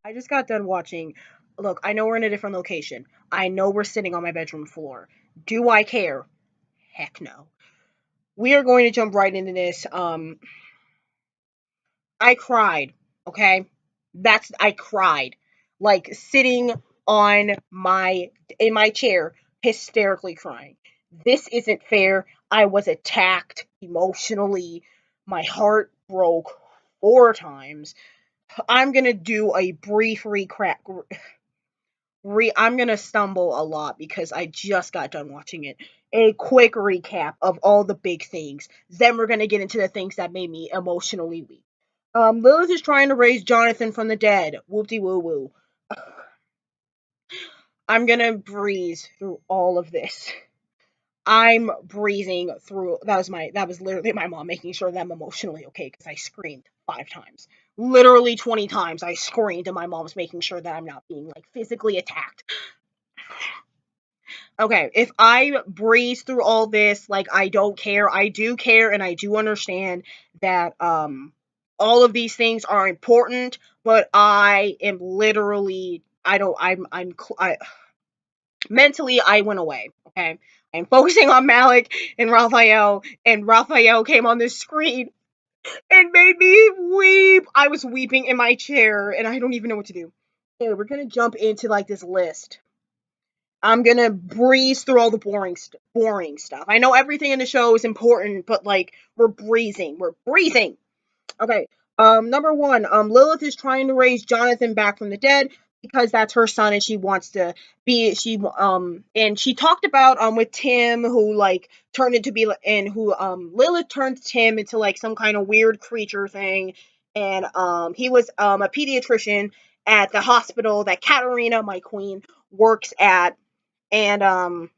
I just got done watching. Look, I know we're in a different location. I know we're sitting on my bedroom floor. Do I care? Heck no. We are going to jump right into this. I cried, okay? I cried. Like sitting on my in my chair, hysterically crying. This isn't fair. I was attacked emotionally. My heart broke 4 times. I'm gonna do a brief recap. I'm gonna stumble a lot because I just got done watching it. A quick recap of all the big things. Then we're gonna get into the things that made me emotionally weak. Lilith is trying to raise Jonathan from the dead. Whoop-de woo woo. I'm gonna breeze through all of this. I'm breezing through. That was literally my mom making sure that I'm emotionally okay because I screamed 5 times. Literally 20 times I screamed, and my mom's making sure that I'm not being like physically attacked. Okay, if I breeze through all this, like I don't care, I do care, and I do understand that all of these things are important, but I am literally I don't I mentally I went away. Okay, I'm focusing on Malec and Raphael came on the screen and made me weep. I was weeping in my chair, and I don't even know what to do. Anyway, we're gonna jump into like this list. I'm gonna breeze through all the boring stuff. I know everything in the show is important, but like we're breezing. We're breezing. Okay. Number one, Lilith is trying to raise Jonathan back from the dead because that's her son and she wants to be and she talked about with Tim who like turned into be and who Lilith turned Tim into like some kind of weird creature thing and he was a pediatrician at the hospital that Katarina, my queen, works at and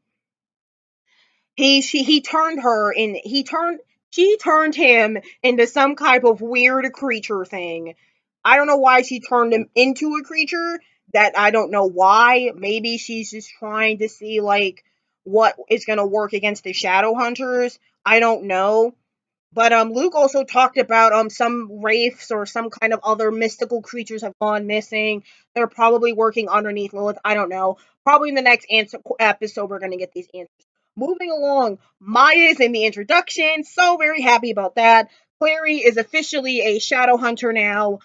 he turned her in he turned she turned him into some type of weird creature thing. I don't know why she turned him into a creature. That I don't know why. Maybe she's just trying to see like what is gonna work against the Shadowhunters. I don't know. But Luke also talked about some wraiths or some kind of other mystical creatures have gone missing. They're probably working underneath Lilith. I don't know. Probably in the next episode we're gonna get these answers. Moving along, Maya's in the introduction. So very happy about that. Clary is officially a shadow hunter now.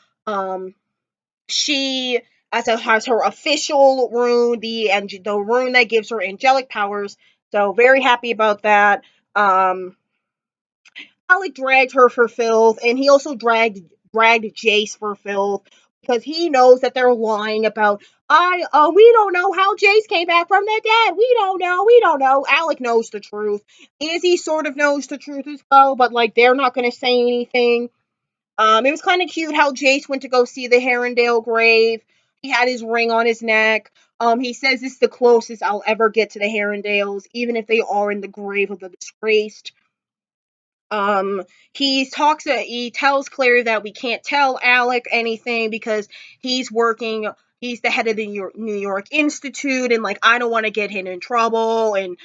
She has her official rune, the rune that gives her angelic powers. So very happy about that. Alec dragged her for filth, and he also dragged Jace for filth because he knows that they're lying about. We don't know how Jace came back from the dead. We don't know. Alec knows the truth. Izzy sort of knows the truth as well, but like they're not gonna say anything. It was kind of cute how Jace went to go see the Herondale grave. He had his ring on his neck. He says it's the closest I'll ever get to the Herondales, even if they are in the grave of the disgraced. Um, he tells Claire that we can't tell Alec anything because he's working, he's the head of the New York Institute, and like, I don't want to get him in trouble, and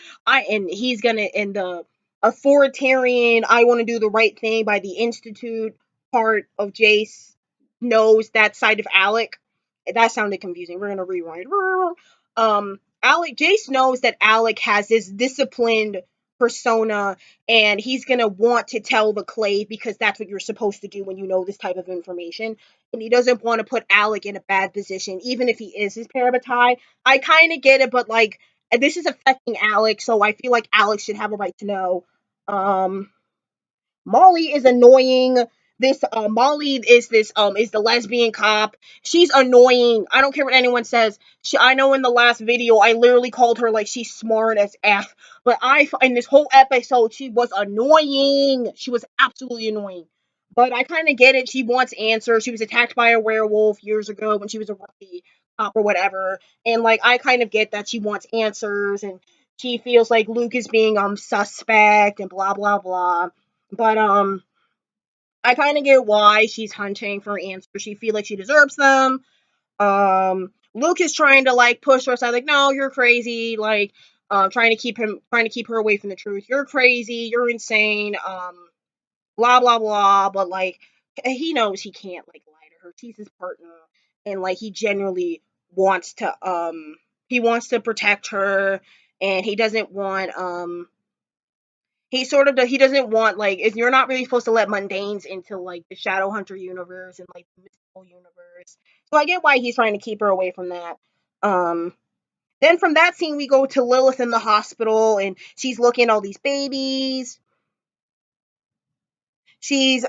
he's gonna, and the authoritarian, I want to do the right thing by the Institute part of Jace knows that side of Alec. That sounded confusing. We're gonna rewind. Jace knows that Alec has this disciplined persona and he's gonna want to tell the Clave because that's what you're supposed to do when you know this type of information. And he doesn't want to put Alec in a bad position, even if he is his parabatai. I kind of get it, but like this is affecting Alec, so I feel like Alec should have a right to know. Um, Molly is annoying. This Molly is the lesbian cop. She's annoying. I don't care what anyone says. I know in the last video I literally called her like she's smart as f, but I in this whole episode she was annoying. She was absolutely annoying. But I kind of get it. She wants answers. She was attacked by a werewolf years ago when she was a rookie cop or whatever, and like I kind of get that she wants answers and she feels like Luke is being suspect and blah blah blah. But I kind of get why she's hunting for answers. She feels like she deserves them. Luke is trying to like push her aside, like, no, you're crazy. Like, trying to keep her away from the truth. You're crazy. You're insane. Blah blah blah. But like, he knows he can't like lie to her. She's his partner, and like wants to he wants to protect her, and he doesn't want he doesn't want like if you're not really supposed to let mundanes into like the Shadowhunter universe and like the mystical universe. So I get why he's trying to keep her away from that. Um then from that scene we go to Lilith in the hospital and she's looking at all these babies. She's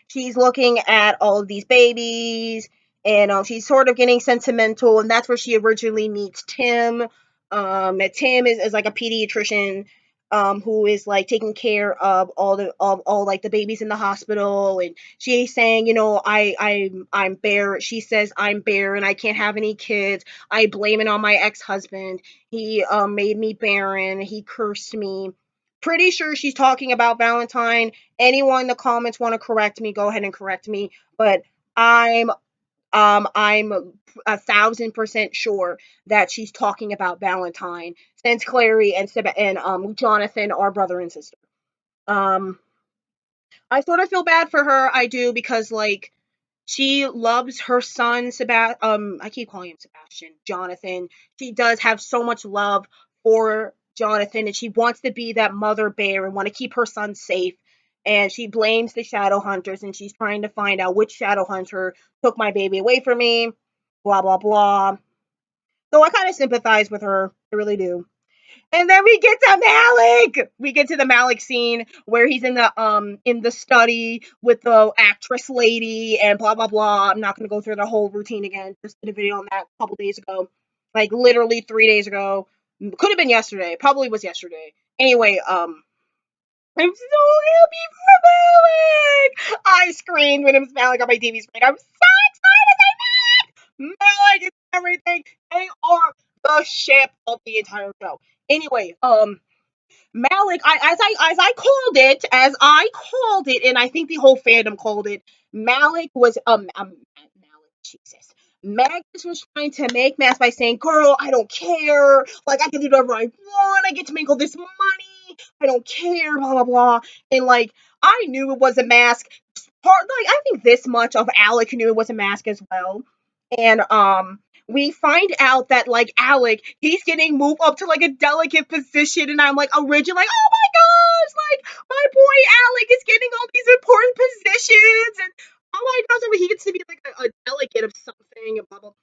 she's looking at all of these babies and she's sort of getting sentimental, and that's where she originally meets Tim. And Tim is like a pediatrician who is like taking care of all like the babies in the hospital, and she's saying, you know, I'm bare. She says I'm bare and I can't have any kids. I blame it on my ex-husband. He made me barren. He cursed me. Pretty sure she's talking about Valentine. Anyone in the comments want to correct me, go ahead and correct me. But I'm I'm 1,000% sure that she's talking about Valentine, since Clary and Jonathan are brother and sister. Um, I sort of feel bad for her. I do, because like she loves her son I keep calling him Sebastian, Jonathan. She does have so much love for Jonathan, and she wants to be that mother bear and want to keep her son safe. And she blames the Shadowhunters, and she's trying to find out which Shadowhunter took my baby away from me. Blah blah blah. So I kind of sympathize with her. I really do. And then we get to Malec. We get to the Malec scene where he's in the study with the actress lady and blah blah blah. I'm not gonna go through the whole routine again. Just did a video on that a couple days ago. Like literally 3 days ago. Could have been yesterday. Probably was yesterday. Anyway, I'm so happy for Malec. I screamed when it was Malec on my TV screen. I'm so excited. Malec is everything. They are the ship of the entire show. Anyway, Malec, as I called it, and I think the whole fandom called it. Malec was Malec, Jesus. Magnus was trying to make math by saying, "Girl, I don't care. Like I can do whatever I want. I get to make all this money. I don't care." Blah blah blah. And like I knew it was a mask. Like I think this much of Alec knew it was a mask as well. And we find out that like Alec, he's getting moved up to like a delicate position, and I'm like originally like, oh my gosh, like my boy Alec is getting all these important positions, and oh my gosh, he gets to be like a delegate of something, and blah blah.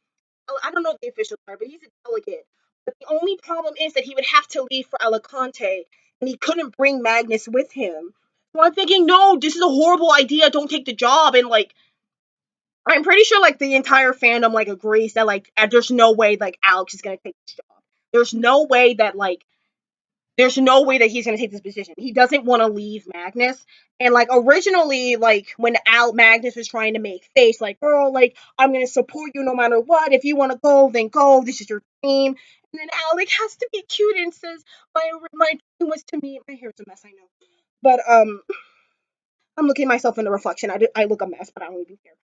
I don't know the official term, but he's a delegate. But the only problem is that he would have to leave for Alicante, and he couldn't bring Magnus with him. So I'm thinking, no, this is a horrible idea. Don't take the job, and like I'm pretty sure like the entire fandom like agrees that like there's no way like Alex is gonna take this job. There's no way that like there's no way that he's gonna take this position. He doesn't want to leave Magnus. And like originally, like when Magnus was trying to make face, like, girl, like I'm gonna support you no matter what. If you wanna go, then go. This is your dream. And then Alec has to be cute and says, my dream was to meet. My hair's a mess, I know. But I'm looking at myself in the reflection. I look a mess, but I don't even care.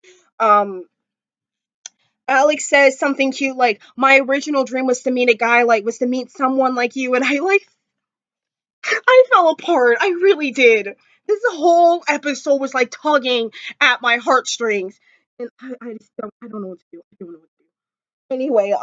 Alex says something cute like, "My original dream was to meet a guy was to meet someone like you," and I fell apart. I really did. This whole episode was like tugging at my heartstrings, and I don't know what to do. I don't know what to do. Anyway,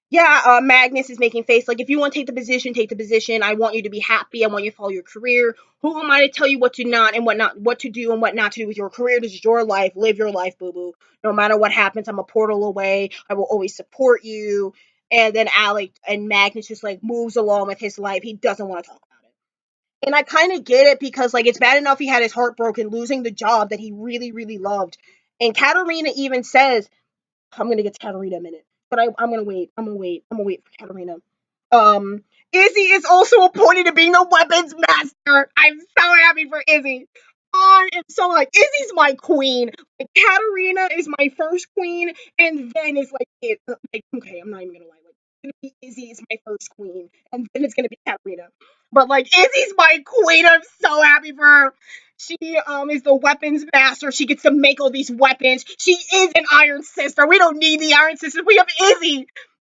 yeah, Magnus is making face like, if you want to take the position, take the position. I want you to be happy. I want you to follow your career. Who am I to tell you what to not and what to do and what not to do with your career? This is your life. Live your life, boo boo. No matter what happens, I'm a portal away. I will always support you. And then Alec and Magnus just like moves along with his life. He doesn't want to talk about it. And I kind of get it, because like it's bad enough he had his heart broken losing the job that he really, really loved. And Katarina even says, I'm gonna get to Katarina in a minute, but I'm gonna wait. I'm gonna wait. I'm gonna wait for Katarina. Um, Izzy is also appointed to being the weapons master. I'm so happy for Izzy. I am so like, Izzy's my queen. Like, Katarina is my first queen, and then it's like like okay, I'm not even gonna lie. Like it's gonna be Izzy is my first queen, and then it's gonna be Katarina. But like Izzy's my queen. I'm so happy for her. She is the weapons master. She gets to make all these weapons. She is an Iron Sister. We don't need the Iron Sister. We have Izzy.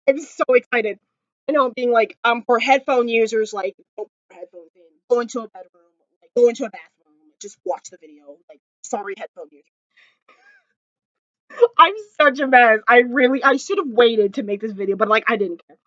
I'm so excited. I know, being like for headphone users, like don't put your headphones in. Go into a bedroom. Like go into a bathroom. Just watch the video. Like Sorry, headphone user. I'm such a mess. I should have waited to make this video, but like I didn't care.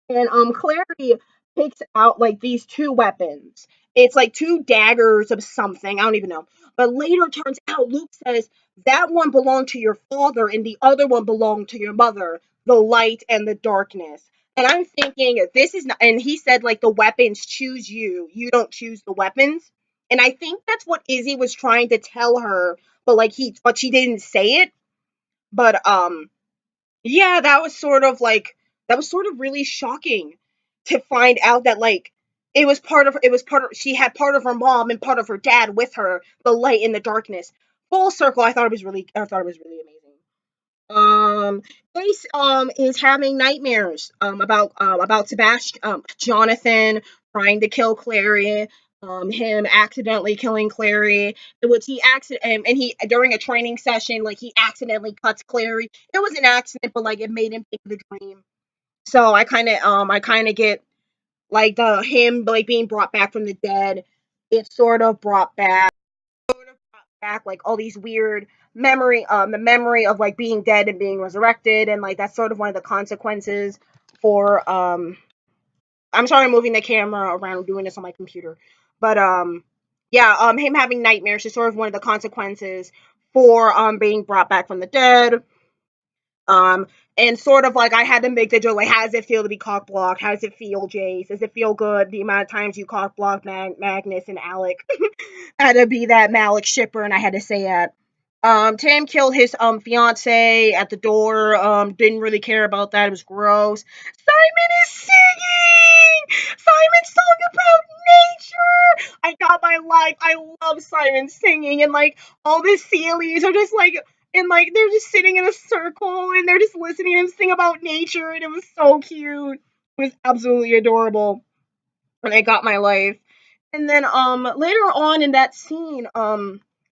And Clary picks out like these two weapons. It's like two daggers of something. I don't even know. But later turns out Luke says that one belonged to your father and the other one belonged to your mother, the light and the darkness. And I'm thinking this is not, and he said like the weapons choose you. You don't choose the weapons. And I think that's what Izzy was trying to tell her, but she didn't say it. But yeah, that was sort of really shocking to find out that like it was part of she had part of her mom and part of her dad with her, the light and the darkness. Full circle, I thought it was really amazing. Um, Ace is having nightmares about Sebastian Jonathan trying to kill Clary, him accidentally killing Clary, in which he and he during a training session like he accidentally cuts Clary. It was an accident, but like it made him think of the dream. So I kind of get like the him like being brought back from the dead. It sort of brought back like all these weird the memory of like being dead and being resurrected, and like that's sort of one of the consequences for I'm sorry I'm moving the camera around doing this on my computer. But yeah, him having nightmares is sort of one of the consequences for being brought back from the dead. Um, and sort of like I had to make the joke like, how does it feel to be cockblocked? How does it feel, Jace? Does it feel good? The amount of times you cockblocked Magnus and Alec had to be that Malec shipper, and I had to say that. Tim killed his fiance at the door. Didn't really care about that. It was gross. Simon is singing. Simon's song about nature. I got my life. I love Simon singing, and like all the Sealies are just like and like they're just sitting in a circle and they're just listening to him sing about nature, and it was so cute. It was absolutely adorable, and I got my life. And then later on in that scene,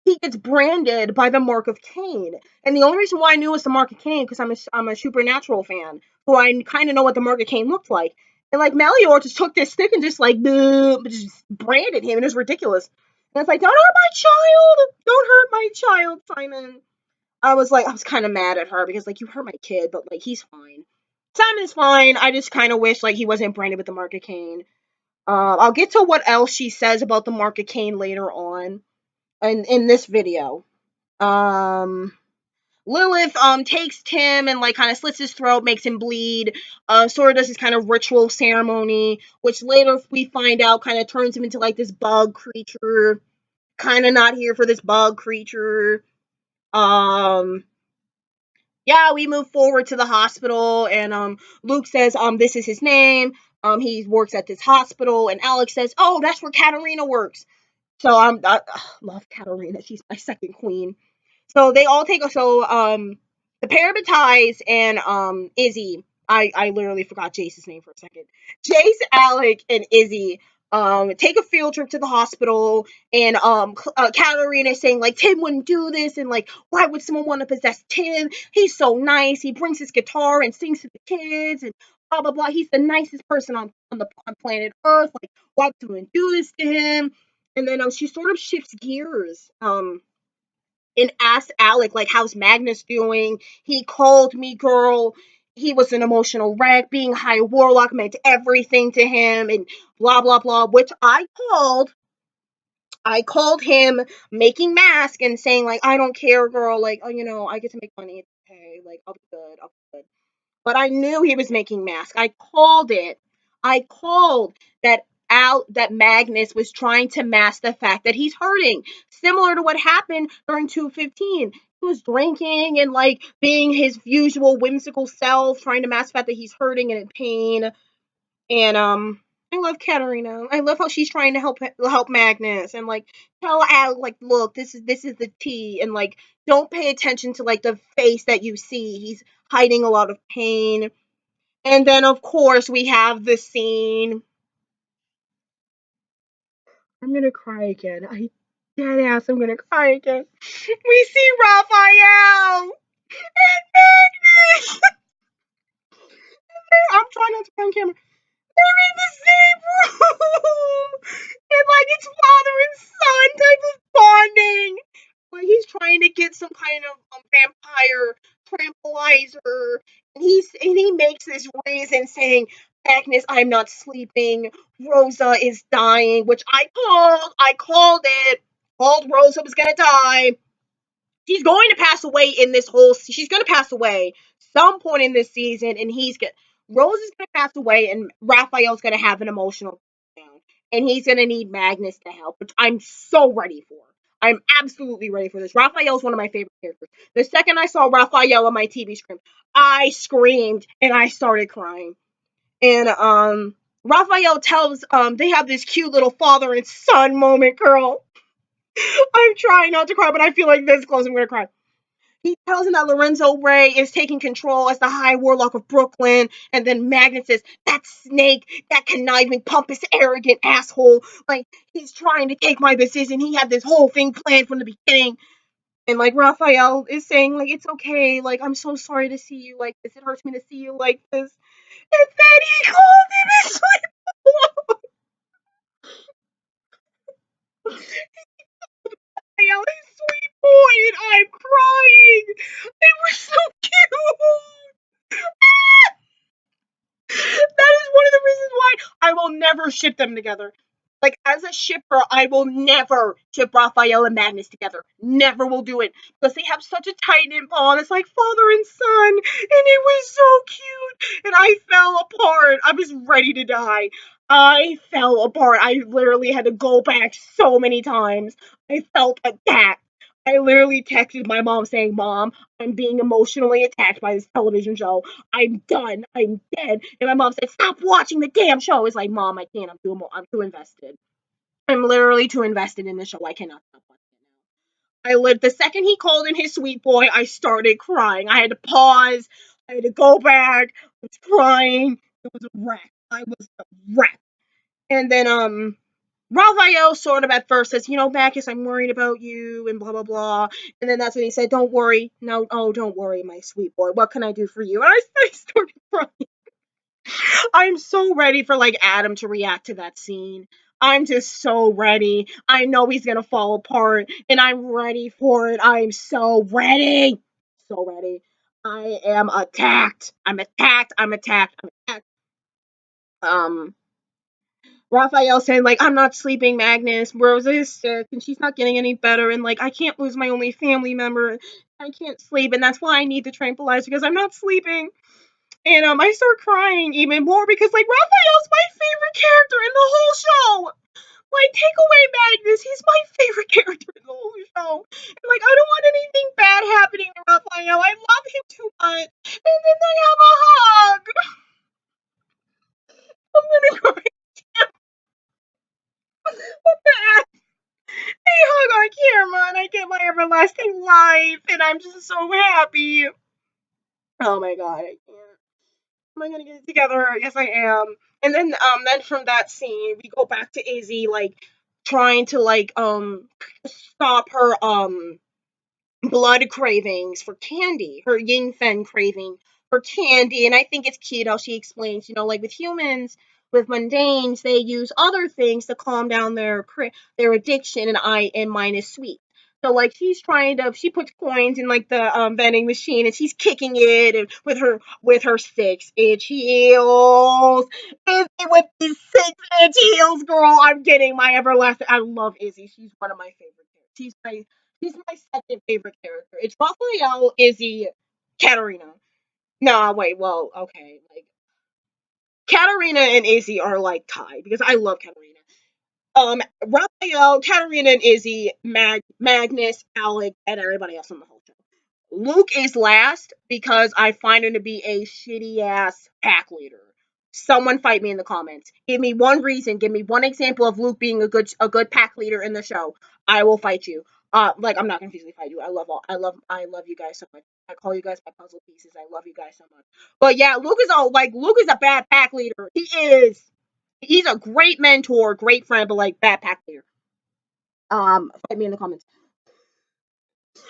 he gets branded by the mark of Cain. And the only reason why I knew it was the mark of Cain because I'm a supernatural fan, so I kind of know what the mark of Cain looked like. And like Melior just took this stick and just like just branded him, and it was ridiculous. And it's like, don't hurt my child, don't hurt my child, Simon. I was kind of mad at her because like you hurt my kid, but like he's fine. Simon's fine. I just kind of wish like he wasn't branded with the mark of Cain. I'll get to what else she says about the mark of Cain later on in this video. Um, Lilith takes Tim and like kind of slits his throat, makes him bleed. Sort of does this kind of ritual ceremony, which later we find out kind of turns him into like this bug creature. Kind of not here for this bug creature. Um, yeah, we move forward to the hospital, and Luke says this is his name. He works at this hospital, and Alex says, "Oh, that's where Katarina works." So I love Katarina. She's my second queen. So they all take the Parabatais and Izzy. I literally forgot Jace's name for a second. Jace, Alec, and Izzy take a field trip to the hospital, and Katarina is saying like Tim wouldn't do this, and like why would someone want to possess Tim? He's so nice. He brings his guitar and sings to the kids, and blah blah blah. He's the nicest person on planet Earth. Like why would someone do this to him? And then she sort of shifts gears and asked Alec, like, how's Magnus doing? He called me, girl. He was an emotional wreck. Being high warlock meant everything to him, and blah, blah, blah, which I called him making mask and saying, like, I don't care, girl. Like, oh, I get to make money. It's okay. Like, I'll be good. I'll be good. But I knew he was making mask. I called it. I called that Magnus was trying to mask the fact that he's hurting, similar to what happened during 215. He was drinking and like being his usual whimsical self, trying to mask the fact that he's hurting and in pain. And I love Katarina. I love how she's trying to help Magnus and like tell Al like, look, this is the tea, and like don't pay attention to like the face that you see. He's hiding a lot of pain. And then of course we have the scene. I'm gonna cry again. I dead ass. I'm gonna cry again. We see Raphael and Magnus. I'm trying not to cry on camera. They're in the same room, and like it's father and son type of bonding. Like he's trying to get some kind of vampire tranquilizer, and he makes this reason saying, "Agnes, I'm not sleeping. Rosa is dying," which I called. I called it. Called Rosa was gonna die. She's going to pass away in this whole. She's going to pass away some point in this season, and Rose is going to pass away, and Raphael's going to have an emotional breakdown, and he's going to need Magnus to help, which I'm so ready for. I'm absolutely ready for this. Raphael's one of my favorite characters. The second I saw Raphael on my TV screen, I screamed and I started crying. And Raphael tells they have this cute little father and son moment, girl. I'm trying not to cry, but I feel like this close I'm gonna cry. He tells him that Lorenzo Ray is taking control as the High Warlock of Brooklyn, and then Magnus says, "That snake, that conniving, pompous, arrogant asshole, like, he's trying to take my decision. He had this whole thing planned from the beginning." And, like, Raphael is saying, like, "It's okay, like, I'm so sorry to see you like this. It hurts me to see you like this." And then he called him his sweet Raphael, his sweet boy, and I'm crying. They were so cute. That is one of the reasons why I will never ship them together. Like, as a shipper, I will never ship Raphael and Magnus together. Never will do it. Because they have such a tight knit bond. It's like father and son. And it was so cute. And I fell apart. I was ready to die. I fell apart. I literally had to go back so many times. I felt attacked. I literally texted my mom saying, "Mom, I'm being emotionally attacked by this television show. I'm done. I'm dead." And my mom said, "Stop watching the damn show." It's like, "Mom, I can't. I'm too invested. I'm literally too invested in the show. I cannot stop watching it now." I lived the second he called in his sweet boy, I started crying. I had to pause. I had to go back. I was crying. It was a wreck. I was a wreck. And then Raphael sort of at first says, "Bacchus, I'm worried about you," and blah, blah, blah. And then that's when he said, "Don't worry. No, oh, don't worry, my sweet boy. What can I do for you?" And I started crying. I'm so ready for like Adam to react to that scene. I'm just so ready. I know he's gonna fall apart, and I'm ready for it. I'm so ready. So ready. I am attacked. I'm attacked. I'm attacked. I'm attacked. Um, Raphael saying, like, "I'm not sleeping, Magnus. Rosa is sick and she's not getting any better. And, like, I can't lose my only family member. I can't sleep. And that's why I need the tranquilizer because I'm not sleeping." And I start crying even more because, like, Raphael's my favorite character in the whole show. Like, take away Magnus. He's my favorite character in the whole show. And, like, I don't want anything bad happening to Raphael. I love him too much. And then they have a hug. I'm gonna cry. What the heck? They hug on camera and I get my everlasting life. And I'm just so happy. Oh my god, I can't. Am I gonna get it together? Yes, I am. And then from that scene, we go back to Izzy, like, trying to, like, stop her, blood cravings for candy, her yin fen craving for candy. And I think it's cute how she explains, like with humans, with mundanes, they use other things to calm down their addiction, and mine is sweet. So like she puts coins in like the vending machine and she's kicking it and with her 6-inch heels. Izzy with these 6-inch heels, girl. I'm getting my everlasting. I love Izzy. She's one of my favorite characters. She's my second favorite character. It's Raphael, Izzy, Katarina. No, wait, well, okay. Like, Katarina and Izzy are like tied because I love Katarina. Raphael, Katarina, and Izzy, Magnus, Alec, and everybody else on the whole show. Luke is last because I find him to be a shitty ass pack leader. Someone fight me in the comments. Give me one reason. Give me one example of Luke being a good pack leader in the show. I will fight you. Like, I'm not gonna physically fight you. I love you guys so much. I call you guys my puzzle pieces. I love you guys so much. But yeah, Luke is a bad pack leader. He is. He's a great mentor, great friend, but like bad pack leader. Fight me in the comments.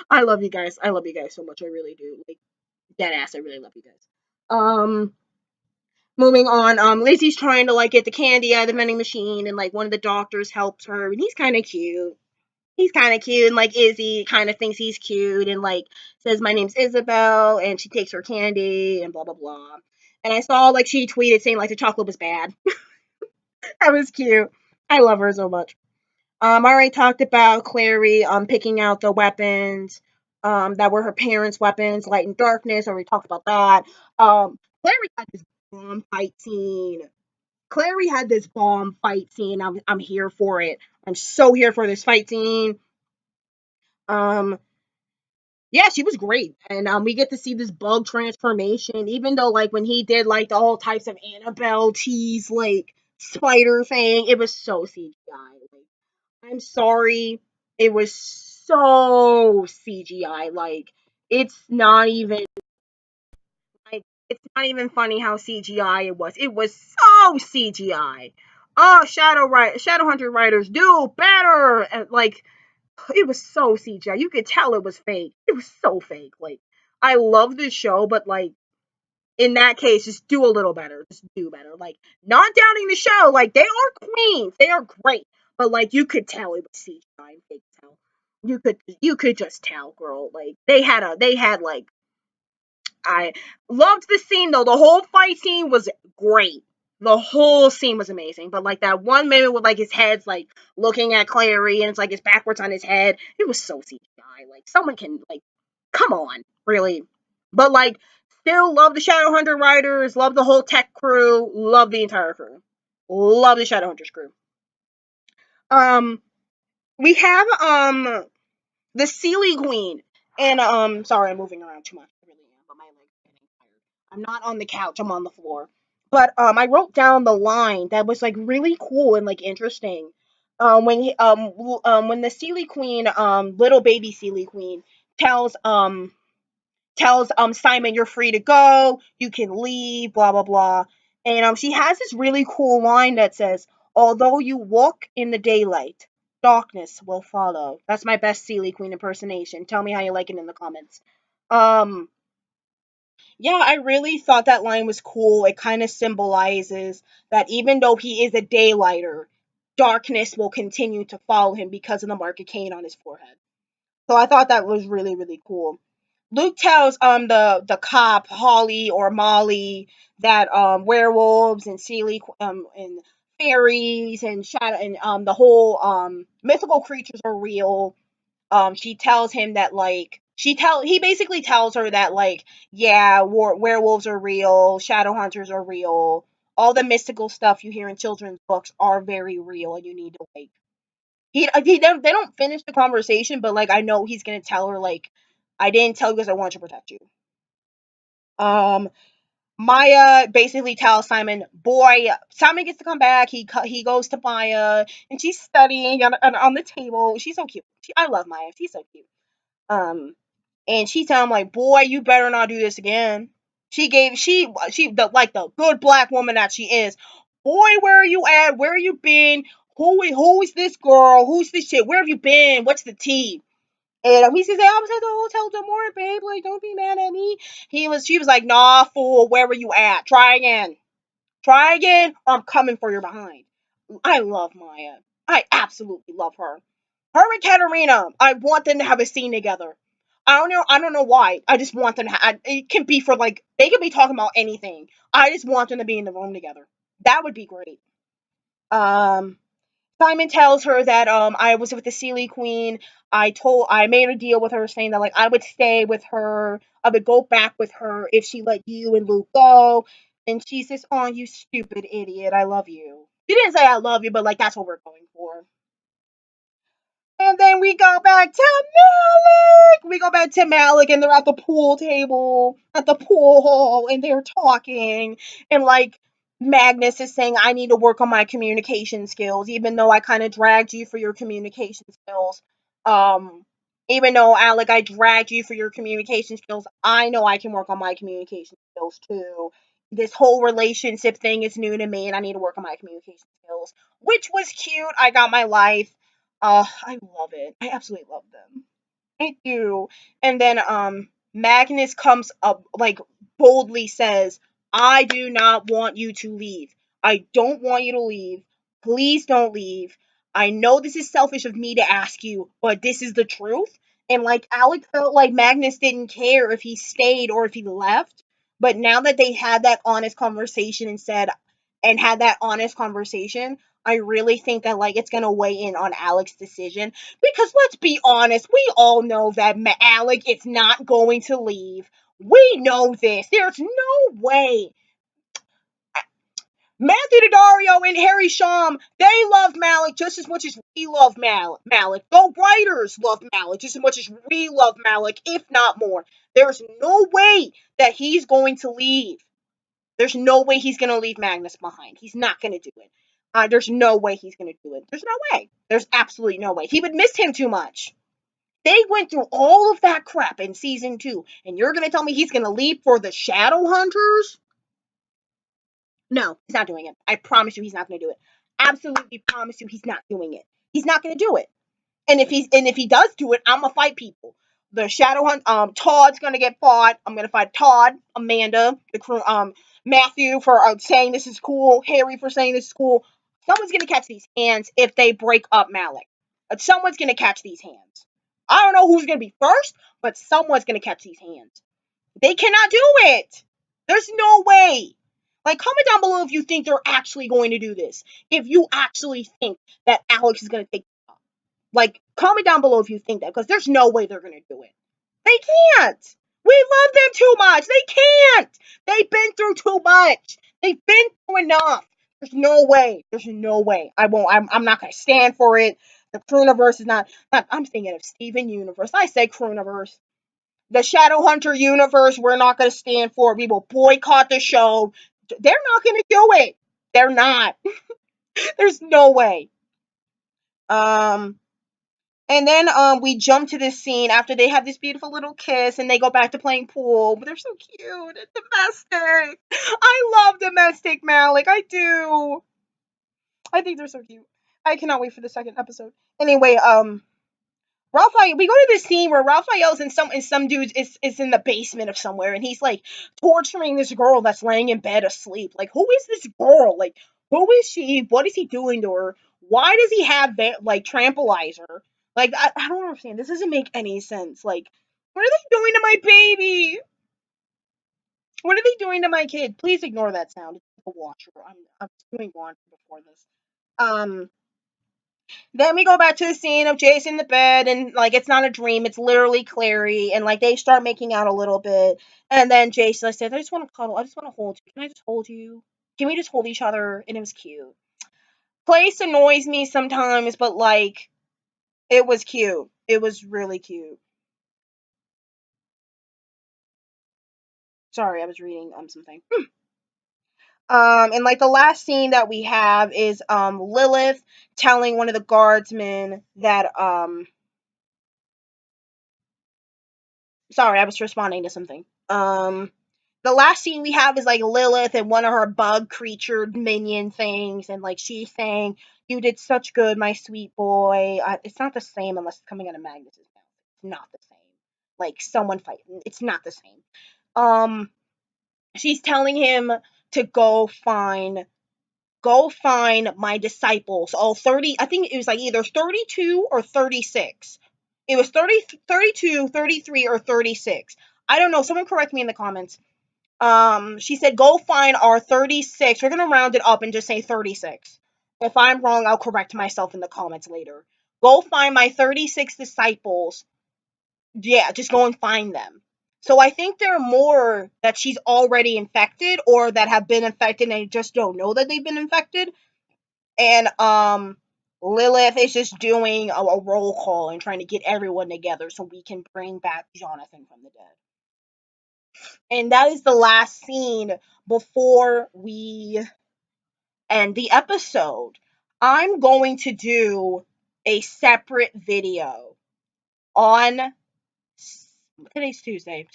I love you guys. I love you guys so much. I really do. Like, dead ass. I really love you guys. Um, Moving on, Lizzie's trying to like get the candy out of the vending machine, and like one of the doctors helps her, and he's kind of cute. He's kind of cute, and like Izzy kind of thinks he's cute, and like says my name's Isabel, and she takes her candy, and blah blah blah. And I saw like she tweeted saying like the chocolate was bad. That was cute. I love her so much. I already talked about Clary picking out the weapons that were her parents' weapons, light and darkness. I already talked about that. Clary had this bomb fight scene. Clary had this bomb fight scene. I'm here for it. I'm so here for this fight scene. Um, yeah, she was great, and we get to see this bug transformation. Even though, like, when he did like the all types of Annabelle tease, like spider thing, it was so CGI. Like, I'm sorry, it was so CGI. Like, it's not even like it's not even funny how CGI it was. It was so CGI. Oh, Shadowhunter writers do better. And, like, it was so CGI. You could tell it was fake. It was so fake. Like, I love this show, but like in that case, just do a little better. Just do better. Like, not downing the show. Like, they are queens. They are great. But like you could tell it was CGI and fake tell. You could just tell, girl. Like they had like I loved the scene though. The whole fight scene was great. The whole scene was amazing. But like that one minute with like his head's like looking at Clary and it's like it's backwards on his head. It was so CGI. Like someone can like come on, really. But like still love the Shadowhunter writers, love the whole tech crew, love the entire crew. Love the Shadowhunters crew. Um we have the Sealy Queen. And sorry, I'm moving around too much. I really am, but my legs are getting tired. I'm not on the couch, I'm on the floor. But I wrote down the line that was like really cool and like interesting. When the Sealy Queen, little baby Sealy Queen, tells Simon you're free to go, you can leave, blah blah blah. And she has this really cool line that says, "Although you walk in the daylight, darkness will follow." That's my best Sealy Queen impersonation. Tell me how you like it in the comments. Um yeah, I really thought that line was cool. It kind of symbolizes that even though he is a daylighter, darkness will continue to follow him because of the mark of Cain on his forehead. So I thought that was really, really cool. Luke tells the cop Holly or Molly that werewolves and Sealy and fairies and shadow and the whole mythical creatures are real. She tells him that like he basically tells her that like yeah, werewolves are real, shadow hunters are real, all the mystical stuff you hear in children's books are very real, and you need to like they don't finish the conversation, but like I know he's gonna tell her like I didn't tell you because I want to protect you. Um, Maya basically tells Simon, "Boy, Simon gets to come back. He goes to Maya, and she's studying on the table. She's so cute. I love Maya. She's so cute. Um, and she tells him like, "Boy, you better not do this again." She the like the good black woman that she is. Boy, where are you at? Where you been? Who is this girl? Who's this shit? Where have you been? What's the tea? And he says, "Hey, I was at the hotel this morning, babe. Like, don't be mad at me." She was like, "Nah, fool. Where were you at? Try again. Try again, or I'm coming for your behind." I love Maya. I absolutely love her. Her and Katarina. I want them to have a scene together. I don't know. I don't know why. I just want them to. It can be for like they can be talking about anything. I just want them to be in the room together. That would be great. Um, Simon tells her that I was with the Sealy Queen. I made a deal with her saying that like I would stay with her. I would go back with her if she let you and Luke go. And she says, "Oh, you stupid idiot. I love you." She didn't say I love you, but like that's what we're going for. And then we go back to Malec. We go back to Malec, and they're at the pool table, at the pool hall, and they're talking. And like Magnus is saying, I need to work on my communication skills, even though I kind of dragged you for your communication skills. Um, Even though Alec, I dragged you for your communication skills, I know I can work on my communication skills too. This whole relationship thing is new to me, and I need to work on my communication skills, which was cute. I got my life. I love it. I absolutely love them. I do. And then Magnus comes up like boldly says, I do not want you to leave. I don't want you to leave. Please don't leave. I know this is selfish of me to ask you, but this is the truth. And like Alec felt like Magnus didn't care if he stayed or if he left. But now that they had that honest conversation and had that honest conversation, I really think that like it's gonna weigh in on Alec's decision. Because let's be honest, we all know that Alec is not going to leave. We know this. There's no way. Matthew Daddario and Harry Shum, they love Malec just as much as we love Malec. The writers love Malec just as much as we love Malec, if not more. There's no way that he's going to leave. There's no way he's going to leave Magnus behind. He's not going to do it. There's no way he's going to do it. There's no way. There's absolutely no way. He would miss him too much. They went through all of that crap in season 2, and you're going to tell me he's going to leave for the Shadowhunters? No, he's not doing it. I promise you he's not going to do it. Absolutely promise you he's not doing it. He's not going to do it. And if he does do it, I'm going to fight people. The Shadowhunt, Todd's going to get fought. I'm going to fight Todd, Amanda, the crew, Matthew for saying this is cool, Harry for saying this is cool. Someone's going to catch these hands if they break up Malec. Someone's going to catch these hands. I don't know who's going to be first, but someone's going to catch these hands. They cannot do it. There's no way. Like, comment down below if you think they're actually going to do this. If you actually think that Alex is going to take it up. Like, comment down below if you think that, because there's no way they're going to do it. They can't. We love them too much. They can't. They've been through too much. They've been through enough. There's no way. There's no way. I won't. I'm not going to stand for it. The Crooniverse is not. I'm thinking of Steven Universe. I said Crooniverse. The Shadowhunter universe, we're not going to stand for. We will boycott the show. They're not going to do it. They're not. There's no way. And then we jump to this scene after they have this beautiful little kiss and they go back to playing pool. But they're so cute. It's domestic. I love domestic Malec. I do. I think they're so cute. I cannot wait for the second episode. Anyway, Raphael, we go to this scene where Raphael's in some dude is in the basement of somewhere, and he's like torturing this girl that's laying in bed asleep. Like, who is this girl? Like, who is she? What is he doing to her? Why does he have like tranquilizer? Like, I don't understand. This doesn't make any sense. Like, what are they doing to my baby? What are they doing to my kid? Please ignore that sound. It's a washer. I'm doing laundry before this. Then we go back to the scene of Jace in the bed, and like it's not a dream, it's literally Clary, and like they start making out a little bit, and then Jace says, "I just want to cuddle, I just want to hold you. Can I just hold you? Can we just hold each other?" And it was cute. Place annoys me sometimes, but like it was cute. It was really cute. Sorry, I was reading something. And like the last scene that we have is Lilith telling one of the guardsmen that sorry, I was responding to something. The last scene we have is like Lilith and one of her bug creature minion things, and like she's saying, "You did such good, my sweet boy." It's not the same unless it's coming out of Magnus's mouth. It's not the same. Like someone fighting. It's not the same. She's telling him to go find my disciples. All 30. I think it was like either 32 or 36. It was 30, 32, 33, or 36. I don't know. Someone correct me in the comments. She said, go find our 36. We're going to round it up and just say 36. If I'm wrong, I'll correct myself in the comments later. Go find my 36 disciples. Yeah, just go and find them. So I think there are more that she's already infected or that have been infected and just don't know that they've been infected. And Lilith is just doing a roll call and trying to get everyone together so we can bring back Jonathan from the dead. And that is the last scene before we end the episode. I'm going to do a separate video on today's Tuesday.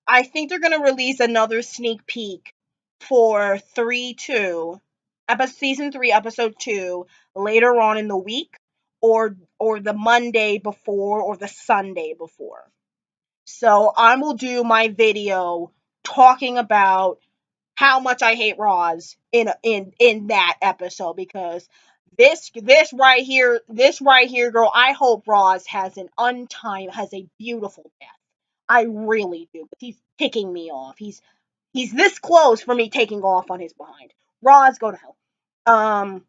I think they're going to release another sneak peek for season 3, episode 2 later on in the week or the Monday before or the Sunday before. So I will do my video talking about how much I hate Roz in that episode, because this right here, girl, I hope Roz has a beautiful death. I really do. But he's ticking me off. He's this close for me taking off on his behind. Roz, go to hell. Um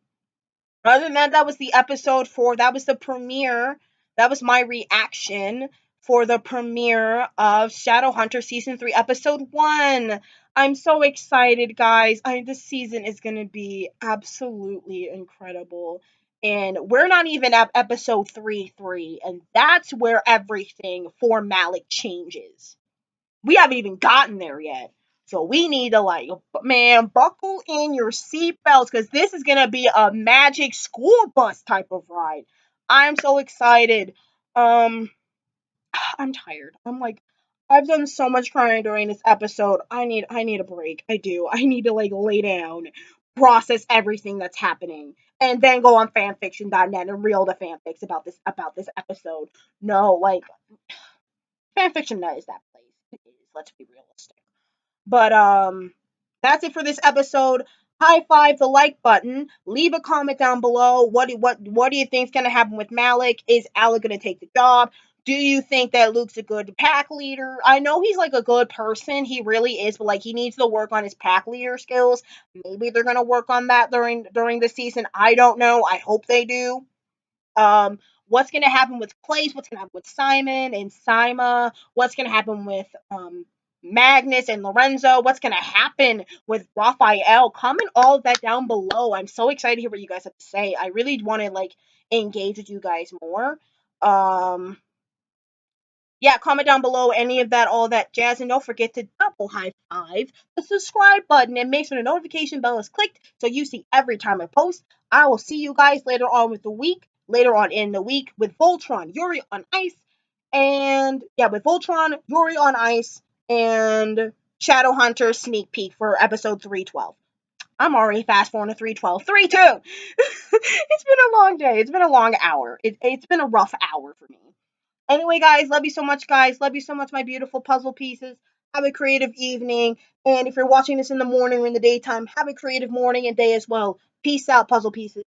Other than that, that was the episode for that was the premiere. That was my reaction for the premiere of Shadowhunter season 3 episode 1. I'm so excited, guys. This season is going to be absolutely incredible. And we're not even at episode 3, and that's where everything for Malec changes. We haven't even gotten there yet. So we need to, like, man, buckle in your seatbelts, because this is gonna be a magic school bus type of ride. I'm so excited. Um, I'm tired. I've done so much crying during this episode. I need a break. I do. I need to, like, lay down, process everything that's happening, and then go on fanfiction.net and reel the fanfics about this episode. No, like, fanfiction.net is that place. It is. Let's be realistic. But that's it for this episode. High five the like button. Leave a comment down below. What do you think's gonna happen with Malec? Is Alec gonna take the job? Do you think that Luke's a good pack leader? I know he's like a good person. He really is, but like he needs to work on his pack leader skills. Maybe they're gonna work on that during the season. I don't know. I hope they do. Um, what's gonna happen with Place? What's gonna happen with Simon and Sima? What's gonna happen with Magnus and Lorenzo? What's gonna happen with Raphael? Comment all of that down below. I'm so excited to hear what you guys have to say. I really want to, like, engage with you guys more. Um, yeah, comment down below any of that, all that jazz, and don't forget to double high five the subscribe button and make sure the notification bell is clicked so you see every time I post. I will see you guys later on in the week with Voltron, Yuri on Ice, and yeah, with Voltron, Yuri on Ice, and Shadowhunter sneak peek for episode 312. I'm already fast forwarding to 312. 3-2! It's been a long day. It's been a long hour. It's been a rough hour for me. Anyway, guys, love you so much, guys. Love you so much, my beautiful puzzle pieces. Have a creative evening. And if you're watching this in the morning or in the daytime, have a creative morning and day as well. Peace out, puzzle pieces.